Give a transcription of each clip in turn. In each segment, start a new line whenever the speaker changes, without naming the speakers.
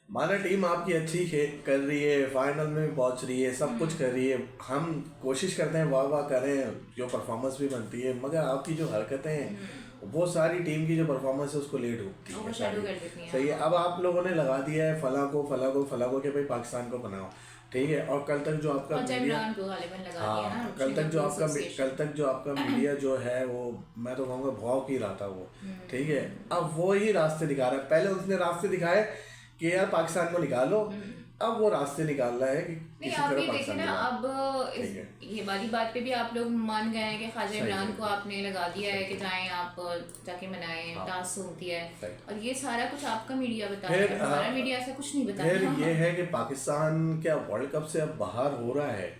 माना टीम आपकी अच्छी कर रही है, फाइनल में भी पहुंच रही है, सब कुछ कर रही है, हम कोशिश करते हैं वाह वाह करें, जो परफॉर्मेंस भी बनती है, मगर आपकी जो हरकतें हैं वो सारी टीम की जो परफॉर्मेंस है उसको ले डूबती है सारी। सही है। अब आप लोगों ने लगा दिया है फला को कि भाई पाकिस्तान को बनाओ, ठीक है, और कल तक जो आपका मीडिया, हाँ कल तक जो आपका मीडिया जो है वो मैं तो कहूँगा भाव की रहा था वो, ठीक है। अब वो ही रास्ते दिखा रहा है, पहले उसने रास्ते दिखाए कि यार पाकिस्तान को निकालो, अब वो रास्ते निकाल रहा है कि
नहीं आप ये देखें ना, अब ये वाली बात पे भी आप लोग मान गए हैं कि ख्वाजा इमरान को आपने लगा दिया है कि जाएं आप जाके मनाएं, टास्क होती है, और ये सारा कुछ आपका मीडिया बता रहा है, हमारा मीडिया ऐसा कुछ नहीं बता रहा।
फिर ये है कि पाकिस्तान क्या वर्ल्ड कप से अब बाहर हो रहा है,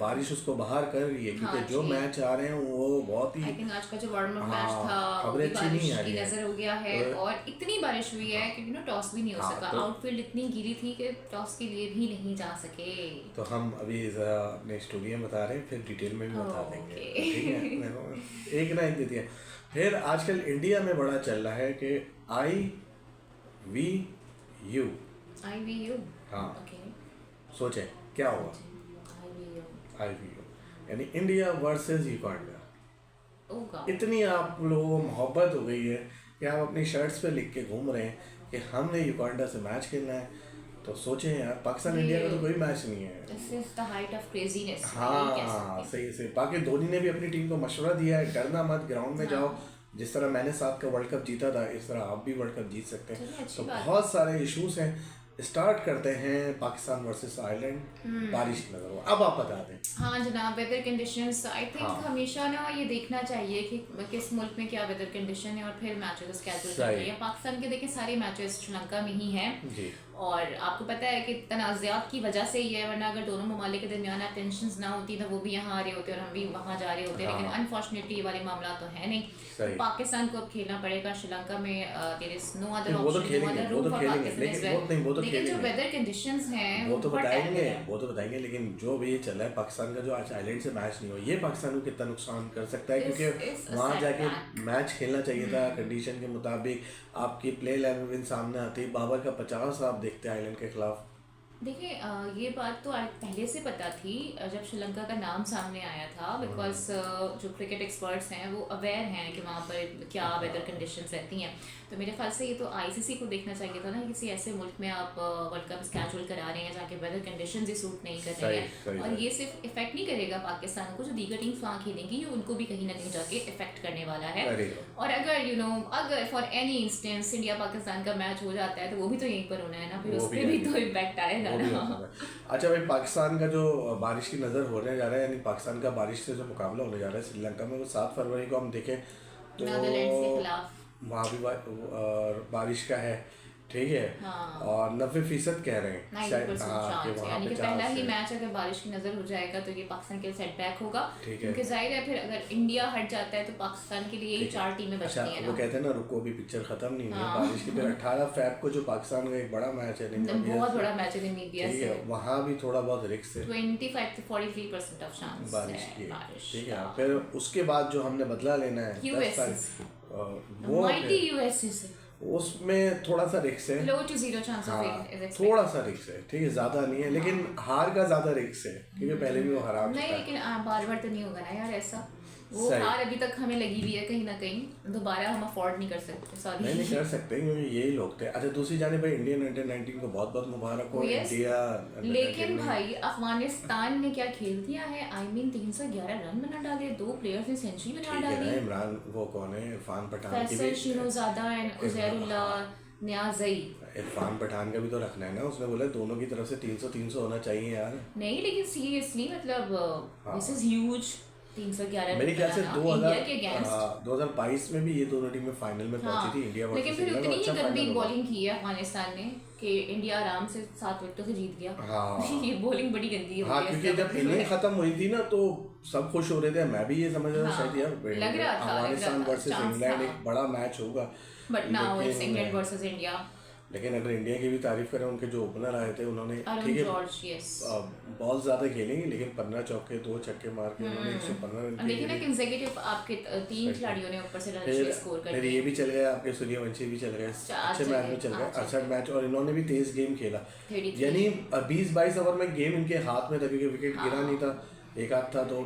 बारिश उसको बाहर कर रही है, क्योंकि जो मैच आ रहे हैं वो बहुत ही,
आई थिंक आज का जो वार्म अप मैच था
खबरें अच्छी नहीं आ रही
की नजर हो गया है, और इतनी बारिश हुई है कि टॉस भी नहीं हो सका, आउटफील्ड इतनी गिरी थी कि टॉस के लिए भी नहीं जा सके।
तो हम अभी जरा अपने स्टूडियो में बता रहे हैं, फिर डिटेल में भी बता देंगे, ठीक है। एक ना एक देती है। फिर आजकल इंडिया में बड़ा चल रहा है कि IVU, हाँ सोचे क्या होगा IVU, यानी इंडिया वर्सेस युगांडा। इतनी आप लोगों को मोहब्बत हो गई है कि आप अपनी शर्ट्स पे लिख के घूम रहे हैं कि हमने युगांडा से मैच खेलना है। तो सोचें यार, पाकिस्तान इंडिया का तो कोई मैच नहीं है।
This is the height of craziness,
हाँ सही। बाकी धोनी ने भी अपनी टीम को मशवरा दिया है, डरना मत, ग्राउंड में जाओ, जिस तरह मैंने 7 का वर्ल्ड कप जीता था इस तरह आप भी वर्ल्ड कप जीत सकते हैं। तो बहुत सारे इश्यूज हैं। स्टार्ट करते हैं पाकिस्तान वर्सेस आयरलैंड, बारिश की नजर। अब आप बता दें।
हाँ जनाब, वेदर कंडीशंस आई थिंक हमेशा ना ये देखना चाहिए कि किस मुल्क में क्या वेदर कंडीशन है और फिर मैचेस स्केड्यूल करना है। पाकिस्तान के देखें सारे मैचेस श्रीलंका में ही हैं, और आपको पता है कि तनाज़ात की वजह से ही है, वरना अगर दोनों ममालिक के दरमियान टेंशंस ना होती तो वो भी यहाँ आ रहे होते और हम भी वहाँ जा रहे होते, लेकिन अनफॉर्चुनेटली ये वाले मामला तो है नहीं। तो पाकिस्तान को अब खेलना पड़ेगा श्रीलंका में, there is no other option, no other route for Pakistan. लेकिन जो वेदर कंडीशंस हैं
वो तो बताएंगे, लेकिन जो भी ये चल रहा है पाकिस्तान का, जो आज आइलैंड से मैच नहीं हो, ये पाकिस्तान को कितना नुकसान कर सकता है, क्योंकि वहाँ जाके मैच खेलना चाहिए था कंडीशन के मुताबिक। आपकी प्ले 11 सामने आती, बाबर का 50 आप देखते हैं आइलैंड के खिलाफ।
देखिए ये बात तो पहले से पता थी जब श्रीलंका का नाम सामने आया था, बिकॉज जो क्रिकेट एक्सपर्ट्स हैं वो अवेयर हैं कि वहाँ पर क्या वेदर कंडीशंस रहती हैं। तो मेरे ख्याल से ये तो ICC को देखना चाहिए था ना, किसी ऐसे मुल्क में आप वर्ल्ड कप स्केड्यूल करा रहे हैं जहाँ के वेदर कंडीशंस ही सूट नहीं कर रहे हैं, और ये सिर्फ इफेक्ट नहीं करेगा पाकिस्तान को, जो दीगर टीम्स वहाँ खेलेंगी ये उनको भी कहीं ना कहीं जाके इफेक्ट करने वाला है। और अगर अगर for any instance India Pakistan का मैच हो जाता है तो वो भी तो यहीं पर होना है ना, फिर उस पर भी तो इम्पैक्ट आएगा।
अच्छा भाई, पाकिस्तान का जो बारिश की नज़र होने जा रहा है, यानी पाकिस्तान का बारिश से जो मुकाबला होने जा रहा है श्रीलंका में, वो 7 फरवरी को हम देखें तो वहाँ भी बारिश का है, ठीक है। हाँ। और 90% कह रहे हैं
यानी कि पहला ही मैच अगर बारिश की नजर हो जाएगा तो ये पाकिस्तान के सेटबैक होगा, क्योंकि जाहिर है फिर अगर इंडिया हट जाता है तो पाकिस्तान के लिए ही 4 टीमें बचती हैं ना।
वो कहते हैं ना, रुको अभी पिक्चर खत्म नहीं हुई है बारिश की। फिर 18 फेब को जो पाकिस्तान का एक बड़ा मैच है,
बहुत बड़ा मैच है नामीबिया से,
वहाँ भी थोड़ा बहुत रिस्क है,
25 to 43% ऑफ चांस
बारिश की, ठीक है। फिर उसके बाद जो हमने बदला लेना है
वो यूएसए से,
उसमें थोड़ा सा रिस्क है,
low to zero chance of win,
थोड़ा सा रिस्क है, ठीक है, ज्यादा नहीं है, लेकिन हार का ज्यादा रिस्क है क्योंकि पहले भी वो हरा
नहीं, लेकिन बार बार तो नहीं होगा ना यार ऐसा, वो हार अभी तक हमें लगी हुई है, कहीं ना कहीं दोबारा हम अफोर्ड नहीं कर सकते। सॉरी
नहीं कर सकते क्योंकि यही लोग थे। अच्छा दूसरी जाने भाई इंडियन अंडर-19 को बहुत बहुत मुबारक हो इंडिया,
लेकिन भाई अफगानिस्तान ने क्या खेल दिया है, आई मीन 311 रन बना डाले, 2 प्लेयर्स ने सेंचुरी बना डाली।
इमरान वो कौन है, इरफान पठान
की भी, शिनोजादा एंड उजैरुल्लाह नियाज़ी,
इरफान पठान का भी तो रखना है ना, उसने बोला दोनों की तरफ से 300 होना चाहिए यार।
नहीं लेकिन सीरियसली मतलब दिस इज ह्यूज, 311
मेरे ख्याल से 2022 में भी ये दोनों टीमें फाइनल में पहुंची थी इंडिया,
लेकिन फिर उतनी ही गंदी बॉलिंग की है अफगानिस्तान ने कि इंडिया आराम से 7 विकेटों से जीत गया। हाँ। ये बॉलिंग बड़ी गंदी है।
हाँ क्योंकि जब इनिंग खत्म हुई थी ना तो सब खुश हो रहे थे, मैं भी ये समझ रहा था शायद यार अफगानिस्तान वर्सेस इंग्लैंड एक बड़ा मैच होगा,
but now it's England versus India.
लेकिन अगर इंडिया की भी तारीफ करें, उनके जो ओपनर आए थे उन्होंने
अरुण
ठीक है
जॉर्ज, यस।
बॉल ज़्यादा खेली लेकिन 15 चौके 2 छक्के मार के उन्होंने 115 रन
देखिए ना
खेले।
कंसेक्यूटिव आपके तीन खिलाड़ियों ने ऊपर से रन
फिर
स्कोर कर
फिर
दिए।
ये भी चल गए आपके सूर्यवंशी भी चल गए,
चार
अच्छे
चल
मैच
गए,
में चल गए,
हाँ, चल
68 मैच, और इन्होंने भी तेज गेम खेला।
33
यानी 20-22 ओवर में गेम इनके हाथ में था क्योंकि विकेट गिरा नहीं था, एक आध था, तो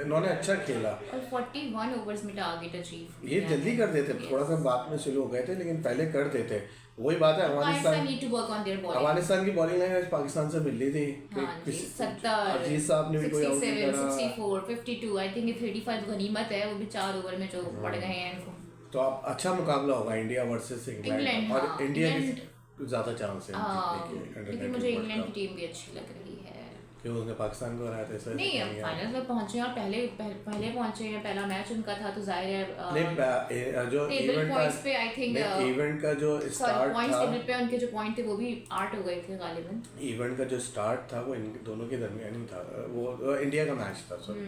इन्होंने अच्छा खेला।
और 41 ओवर्स में टारगेट अचीव
ये जल्दी कर देते, थोड़ा सा बाद में स्लो हो गए थे लेकिन पहले कर देते। वही बात है, अफगानिस्तान की बॉलिंग लाइन पाकिस्तान से मिल रही थी कि
हाँ जी, 70,
अजीज साहब ने भी कोई आउट नहीं
67,
करा।
64, 52, आई थिंक ये 35 गनीमत है, वो भी 4 ओवर में जो पड़ गए हैं इनको।
तो आप अच्छा मुकाबला होगा इंडिया वर्सेस इंग्लैंड, और
हाँ,
इंडिया की ज़्यादा चांस है जीतने के
लेकिन मुझे इंग्लैंड की टीम भी अच्छी लग रही है।
क्यों उसने पाकिस्तान को हराया था इस वजह से
नहीं, अब फाइनल में पहुंचे और पहले पहुंचे हैं, पहला मैच उनका था, तो जाहिर है
नहीं, जो
टेबल
इवेंट
पॉइंट्स पे आई थिंक
इवेंट का जो स्टार्ट
पॉइंट्स
था,
टेबल पे उनके जो पॉइंट थे वो भी 8 हो गए थे गालिबन।
इवेंट का जो स्टार्ट था वो इन दोनों के दरमियान ही था, वो इंडिया का मैच था, सॉरी,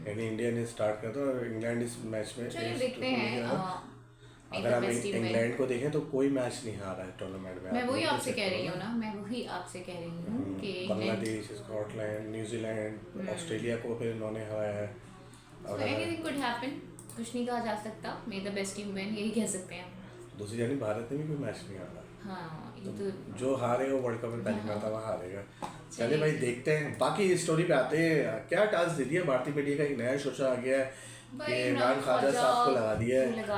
यानी इंडिया ने स्टार्ट किया था और इंग्लैंड इस मैच में
चलिए देखते हैं।
अगर हम इंग्लैंड को देखें तो कोई मैच नहीं हारा है टूर्नामेंट में।
मैं वही आपसे कह रही हूँ ना, मैं वही आपसे कह रही हूँ कि
बांग्लादेश, स्कॉटलैंड, न्यूजीलैंड, ऑस्ट्रेलिया को फिर इन्होंने हराया है।
So anything could happen, कुछ नहीं कहा जा सकता, मे द बेस्ट टीम विन, यही कह सकते हैं।
दूसरी जानी भारत ने भी कोई मैच नहीं हारा।
हाँ, ये तो
जो हारे वो वर्ल्ड कप में पहली मरतबा हारेगा। चलिए भाई देखते हैं, बाकी स्टोरी पे आते हैं। क्या टास्क दे दिया भारतीय मीडिया का, एक नया शोशा आ गया है कि इमरान ख्वाजा साहब को लगा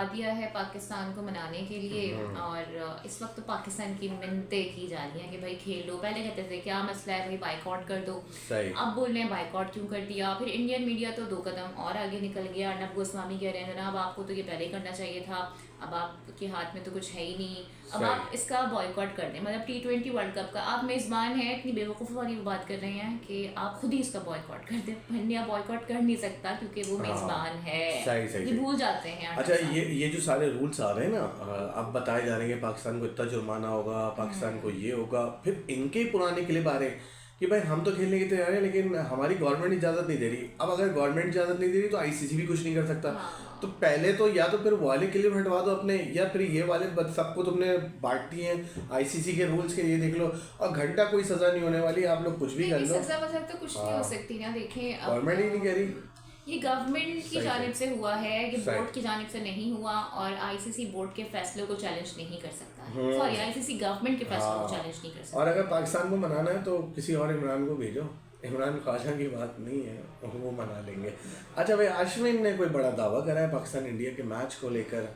दिया है
पाकिस्तान को मनाने के लिए, और इस वक्त तो पाकिस्तान की मिन्नतें की जा रही हैं कि भाई खेल लो। पहले कहते थे क्या मसला है भाई, बाइकआउट कर दो,
सही।
अब बोल रहे हैं बाइकआउट क्यों कर दिया। फिर इंडियन मीडिया तो 2 कदम और आगे निकल गया, अर्नब गोस्वामी कह रहे हैं जनाब आपको तो ये पहले ही करना चाहिए था, अब आपके हाथ में तो कुछ है ही नहीं, अब आप इसका बॉयकॉट कर दें। मतलब T20 वर्ल्ड कप का आप मेज़बान हैं, इतनी बेवकूफ़ वाली बात कर रहे हैं कि आप खुद ही इसका बॉयकॉट कर दें। इंडिया बॉयकॉट कर नहीं सकता क्योंकि वो मेज़बान है, ये भूल जाते हैं।
अच्छा, ये जो सारे रूल्स आ रहे हैं ना, अब बताए जा रहे हैं कि पाकिस्तान को इतना जुर्माना होगा, पाकिस्तान को ये होगा, फिर इनके पुराने क्लिप आ रहे हैं कि भाई हम तो खेलने की तैयार है लेकिन हमारी गवर्नमेंट इजाज़त नहीं दे रही। अब अगर गवर्नमेंट इजाज़त नहीं दे रही तो ICC भी कुछ नहीं कर सकता। तो पहले तो या तो फिर वाले क्लिप हटवा दो अपने, या फिर ये वाले सबको तुमने बांट दिए हैं ICC के रूल्स के, ये देख लो, और घंटा कोई सज़ा नहीं होने वाली, आप लोग कुछ भी कर लो।
सज़ा वज़ा तो कुछ नहीं हो सकती ना। देखें,
गवर्नमेंट ही नहीं कह रही,
ये गवर्नमेंट की जानिब से हुआ है, ये बोर्ड की जानिब से नहीं हुआ, और ICC बोर्ड के फैसले को चैलेंज नहीं कर सकता है। सॉरी, ICC गवर्नमेंट के फैसले को चैलेंज नहीं कर सकता।
और अगर पाकिस्तान को मनाना है तो किसी और इमरान को भेजो, इमरान ख्वाजा की बात नहीं है, वो मना लेंगे। अच्छा भाई, अश्विन ने कोई बड़ा दावा करा है पाकिस्तान इंडिया के मैच को लेकर?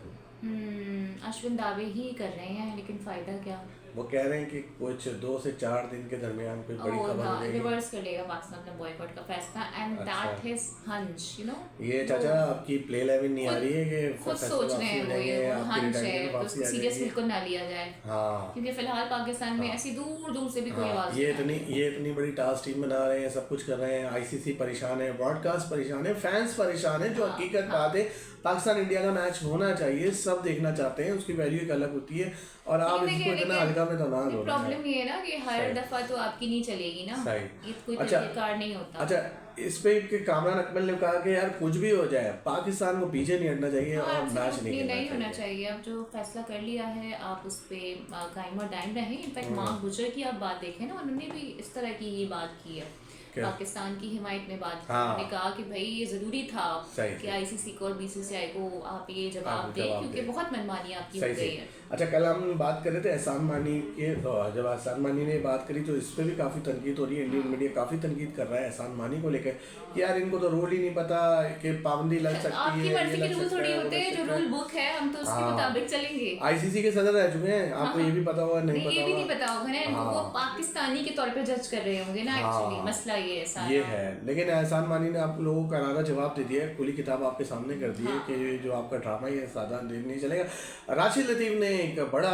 अश्विन दावे ही कर रहे हैं लेकिन फ़ायदा क्या?
वो कह रहे हैं कि कुछ 2 से 4 दिन के दरमियान कोई बड़ी खबर हो जाएगी,
रिवर्स कर लेगा पाकिस्तान अपना बॉयकॉट का फैसला, and that his hunch, you know.
ये चाचा आपकी प्ले 11 नहीं आ रही है कि
खुद सोच रहे हैं वो, ये हंच है, तो उसको सीरियस बिल्कुल ना लिया जाए।
हाँ,
क्योंकि फिलहाल पाकिस्तान में ऐसी दूर दूर से भी कोई आवाज़
ये इतनी बड़ी टास्क टीम बना रहे हैं, सब कुछ कर रहे हैं, ICC परेशान है, ब्रॉडकास्ट परेशान है, फैंस परेशान है। जो हकीकत बात है, पाकिस्तान इंडिया का मैच होना चाहिए, सब देखना चाहते हैं, उसकी वैल्यू एक अलग होती है, और आप इसको इतना हल्का में तो ना लो।
प्रॉब्लम ये है ना कि हर दफा तो आपकी नहीं चलेगी ना, ये कोई तरीकेकार नहीं होता।
अच्छा, इस पे कामरान अकमल ने कहा कि यार कुछ भी हो जाए पाकिस्तान को पीछे नहीं हटना चाहिए और मैच नहीं
होना चाहिए। अब जो फैसला कर लिया है आप उस पर कायम और दायम रहें। इनफैक्ट माँ गुजर की आप बात देखें ना, उन्होंने भी इस तरह की ही बात की है, पाकिस्तान की हिमायत में बात की। उन्होंने कहा कि भाई ये ज़रूरी था कि ICC को और BCCI को आप ये जवाब दें क्योंकि बहुत मनमानी आपकी हो गई है।
अच्छा, कल हम बात कर रहे थे एहसान मानी के, जब एहसान मानी ने बात करी तो इस पर भी काफ़ी तनकीद हो रही है, इंडियन मीडिया काफ़ी तनकीद कर रहा है एहसान मानी को लेकर कि यार इनको तो रूल ही नहीं पता कि पाबंदी लग सकती है।
आपकी मर्जी के रूल थोड़ी होते हैं, जो रूल बुक है हम तो उसके मुताबिक चलेंगे।
ICC के सदर रह चुके हैं, आपको ये भी पता होगा, नहीं पता,
ये भी नहीं पता होगा ना इनको, वो पाकिस्तानी के तौर पे जज कर रहे होंगे ना। एक्चुअली मसला ये
है। लेकिन एहसान मानी ने आप लोगों को करारा जवाब दे दिया है, खुली किताब आपके सामने कर दी है कि जो आपका ड्रामा है सादा दिन नहीं चलेगा। राशिद लतीफ़ ने एक बड़ा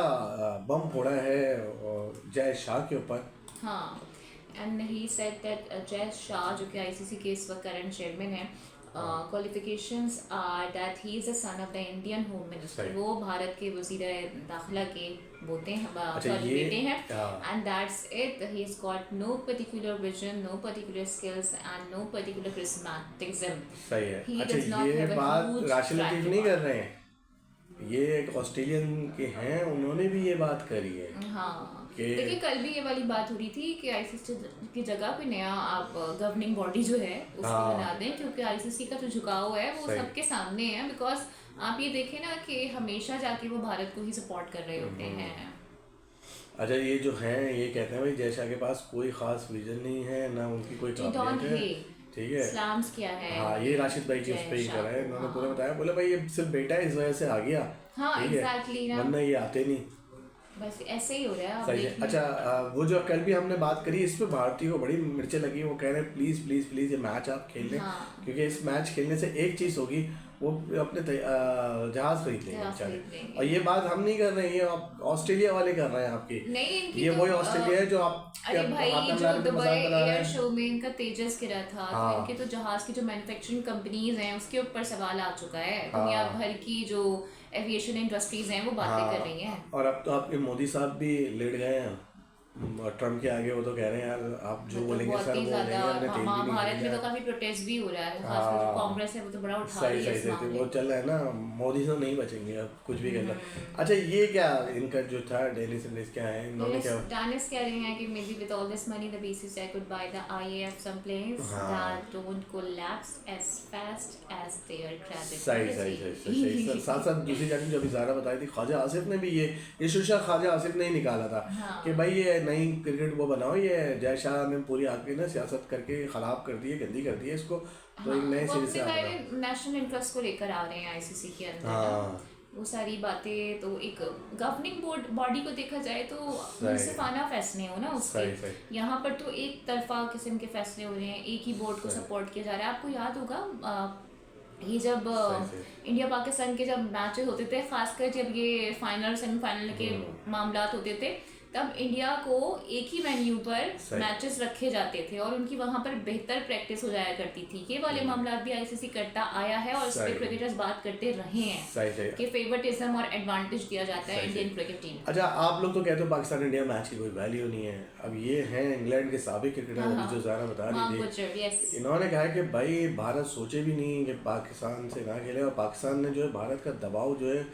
बम फोड़ा है जय शाह के ऊपर।
हाँ, and he said that Jay Shah जो कि ICC के इस वक्त करंट चेयरमैन है, qualifications are that he is the son of the Indian home minister. वो भारत के वज़ीर दाखिला के बेटे हैं, and that's it. He has got no particular vision, no particular skills and no particular charismatism.
सही है। अच्छा, ये बात राशिद लतीफ़ नहीं कर रहे हैं, ये एक ऑस्ट्रेलियन के हैं, उन्होंने भी ये बात करी है
हाँ
कि
देखिए कल भी ये वाली बात हो रही थी कि आईसीसी की जगह कोई नया आप गवर्निंग बॉडी जो है उसको
हाँ।
बना दें, क्योंकि आईसीसी का जो झुकाव है वो
सही।
सबके सामने है। बिकॉज आप ये देखें ना कि हमेशा जाके वो भारत को ही सपोर्ट कर रहे होते हैं।
अच्छा, ये जो हैं ये कहते हैं भाई जयशाह के पास कोई खास विजन नहीं है, ना उनकी कोई काबिलियत है, ठीक है।
इस्लाम्स क्या है,
हाँ, ये राशिद भाई की उस पे ही
जयशाह
करा है,
को,
इन्होंने
हाँ।
पूरा बताया, बोले भाई ये सिर्फ बेटा है इस वजह से आ गया,
हाँ
ठीक है,
एग्जैक्टली ना,
वरना ये आते नहीं।
बस ऐसे ही हो रहा है आप
सही है।
देख
अच्छा, वो जो कल भी हमने बात करी, इस पे भारतीय को बड़ी मिर्चें लगी, वो कह रहे हैं प्लीज प्लीज प्लीज ये मैच आप खेल लें,
हाँ।
क्योंकि इस मैच खेलने से एक चीज होगी, वो अपने जहाज खरीद लेंगे
जहाज
बेचारे।
खरीद लेंगे।
और ये बात हम नहीं कर रहे हैं, ये आप ऑस्ट्रेलिया वाले कर रहे हैं आपकी,
नहीं इनकी
ये
तो,
वही ऑस्ट्रेलिया है जो आप
अरे भाई
हाथम
जो
लाल के
दुबई
मजाक बना रहे
एयर
हैं।
शो में इनका तेजस गिरा था,
हाँ।
तो इनके तो जहाज की जो मैन्युफैक्चरिंग कंपनीज हैं उसके ऊपर सवाल आ चुका है। दुनिया
हाँ।
भर की जो एविएशन इंडस्ट्रीज हैं वो बातें
हाँ।
कर रही हैं।
और अब तो आपके मोदी साहब भी लेट गए हैं ट्रम्प के आगे, वो तो कह रहे हैं यार आप जो बोलेंगे
बहुत
सर
ही
वो
ज्यादा,
बोलेंगे, हमने तेल भी
हाँ
नहीं
भारत में
खरीदा।
तो काफी प्रोटेस्ट भी हो रहा है, खासकर जो
हाँ।
कांग्रेस है वो तो बड़ा उठा
सही
रही है
सही
इस
सही
मामले
वो चल रहा है ना, मोदी से नहीं बचेंगे अब कुछ भी कर लो। अच्छा, ये क्या इनका जो था डेली सिंडिस क्या है, इन्होंने क्या
Danis कह रहे हैं कि maybe with all this money the BCCI could buy the IAF some planes
हाँ।
that don't collapse as fast as their credit
सही सही सही सही सही। साथ साथ दूसरी जानब जो अभी ज़ारा बताई थी, ख्वाजा आसिफ ने भी ये इशू ख्वाजा आसिफ ने ही निकाला था
हाँ।
कि भाई ये नई क्रिकेट वो बनाओ, ये जयशाह ने पूरी आके ना सियासत करके ख़राब कर दी है, गंदी कर दी है इसको, तो एक नए सिरे से आता
नेशनल इंटरेस्ट को लेकर आ रहे हैं आईसीसी के अंदर ना।
हाँ।
वो सारी बातें तो एक गवर्निंग बोर्ड बॉडी को देखा जाए तो मुनसिफाना फैसले हो ना
सही
उसके,
सही।
यहाँ पर तो एक तरफा किस्म के फैसले हो रहे हैं, एक ही बोर्ड को सपोर्ट किया जा रहा है। आपको याद होगा ये जब इंडिया पाकिस्तान के जब मैचेस होते थे, खासकर जब ये फाइनल सेमीफाइनल के मामलात होते थे, तब इंडिया को एक ही वेन्यू पर मैचेस रखे जाते थे और उनकी वहां पर बेहतर प्रैक्टिस हो जाया करती थी। ये वाले मामला भी आईसीसी करता आया है और उस पर क्रिकेटर्स बात करते रहे हैं कि फेवरेटिज्म और एडवांटेज दिया जाता है इंडियन क्रिकेट टीम।
अच्छा, आप लोग तो कहते हो पाकिस्तान इंडिया मैच की कोई वैल्यू नहीं है, अब ये हैं इंग्लैंड के साबिक क्रिकेटर जो ज़ारा बता रही थी, इन्होंने कहा कि भाई भारत सोचे भी नहीं कि पाकिस्तान से ना खेले, और पाकिस्तान ने जो है भारत का दबाव जो है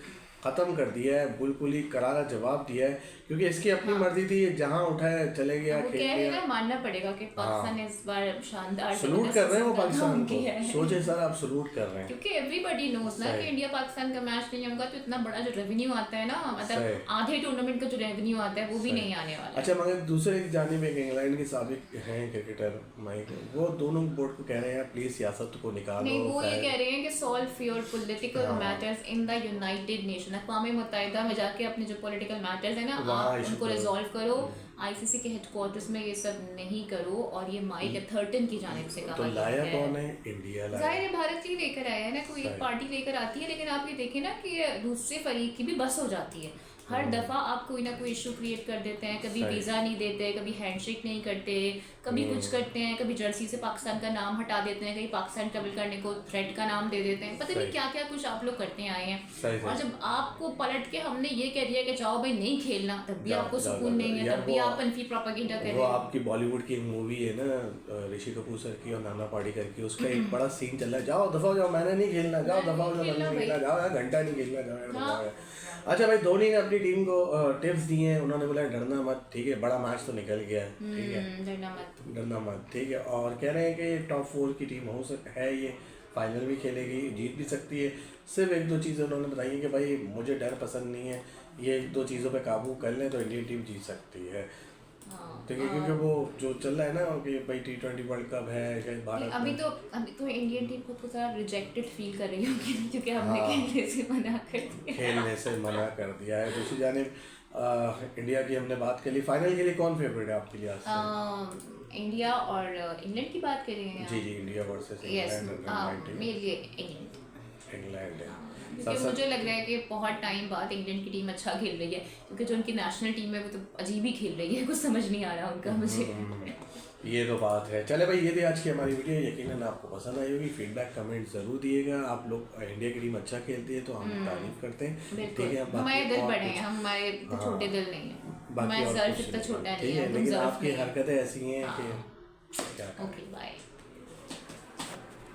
ख़त्म कर दिया है, बिल्कुल ही करारा जवाब दिया है, क्योंकि इसकी अपनी मर्जी थी, जहाँ उठाए चले गया, खेल गया।
मानना पड़ेगा कि पाकिस्तान ने इस बार शानदार
सलूट कर रहे हैं वो पाकिस्तान को, सोचे सर आप सलूट कर रहे हैं,
क्योंकि एवरीबॉडी नोस ना कि इंडिया पाकिस्तान का मैच नहीं होगा तो इतना बड़ा जो रेवेन्यू आता है ना, मतलब आधे टूर्नामेंट का जो रेवेन्यू आता है वो भी नहीं आने वाला।
अच्छा, मगर दूसरे की जानिब एक इंग्लैंड के साबिक हैं क्रिकेटर माइक, वो दोनों बोर्ड को कह रहे हैं प्लीज सियासत को निकालो।
नहीं, वो ये कह रहे हैं कि solve your political matters in the United Nation, अक़वाम मुत्तहिदा में जाके अपने जो पॉलिटिकल मैटर्स है ना आप उनको रिजॉल्व करो, आईसीसी के हेडक्वार्टर्स में ये सब नहीं करो। और ये माइक एथर्टन की जानिब से कहा
तो लाया कौन है? इंडिया लाया।
जाहिर है भारत ही लेकर आया है ना, कोई एक पार्टी लेकर आती है, लेकिन आप ये देखें ना कि दूसरे फरीक की भी बस हो जाती है। हर दफ़ा आप कोई ना कोई इशू क्रिएट कर देते हैं, कभी वीज़ा नहीं देते, कभी हैंडशेक नहीं करते, कभी कुछ करते हैं, कभी जर्सी से पाकिस्तान का नाम हटा देते हैं, कहीं पाकिस्तान ट्रबल करने को थ्रेट का नाम दे देते हैं, पता नहीं क्या क्या कुछ आप लोग करते आए हैं। और जब आपको पलट के हमने ये कह दिया कि जाओ भाई नहीं खेलना, तब भी आपको सुकून नहीं है, तब भी आप अनफी प्रोपेगेंडा कर रहे हैं।
आपकी बॉलीवुड की एक मूवी है ना ऋषि कपूर सर की और नाना पाटेकर की, उसका एक बड़ा सीन चल रहा है, जाओ दफा जाओ, मैंने नहीं खेलना, जाओ दफा जाओ, मैंने नहीं खेलना, जाओ यार घंटा नहीं खेलना, जाओ यार। अच्छा भाई, धोनी ने अपनी टीम को टिप्स दिए हैं, उन्होंने बोला डरना मत, ठीक है, बड़ा मैच तो निकल गया है, ठीक है, डरना मत, ठीक है, और कह रहे हैं कि टॉप 4 की टीम हो सकती है, ये फाइनल भी खेलेगी, जीत भी सकती है। सिर्फ एक दो चीज़ें उन्होंने बताई हैं कि भाई मुझे डर पसंद नहीं है, ये एक दो चीज़ों पे काबू कर लें तो इंडियन टीम जीत सकती है, ठीक है, क्योंकि वो जो चल रहा है ना कि भाई T20 वर्ल्ड कप है शायद भारत
अभी तो इंडियन टीम खुद को थोड़ा रिजेक्टेड फील कर रही होगी क्योंकि हमने खेलने से मना कर दिया,
खेलने से मना कर दिया है। दूसरी जानिब इंडिया की हमने बात कर ली, फाइनल के लिए कौन फेवरेट है आपके लिए आज?
इंडिया और इंग्लैंड की बात कर रहे हैं
जी इंडिया वर्सेस इंग्लैंड,
मेरे लिए
इंग्लैंड है,
क्योंकि मुझे लग रहा है कि बहुत टाइम बाद इंग्लैंड की टीम अच्छा खेल रही है, क्योंकि जो उनकी नेशनल टीम है वो तो अजीब ही खेल रही है, कुछ समझ नहीं आ रहा उनका मुझे।
ये तो बात है। चले भाई, ये थी आज की हमारी वीडियो, यकीनन आपको पसंद आई होगी, फीडबैक कमेंट ज़रूर दिएगा। आप लोग इंडिया की टीम अच्छा खेलती है तो हम तारीफ करते हैं, ठीक है,
हमारे दिल बड़े हैं, हमारे छोटे दिल नहीं है, हमारा सर इतना छोटा नहीं है,
लेकिन आपकी हरकतें ऐसी हैं कि
ओके बाय।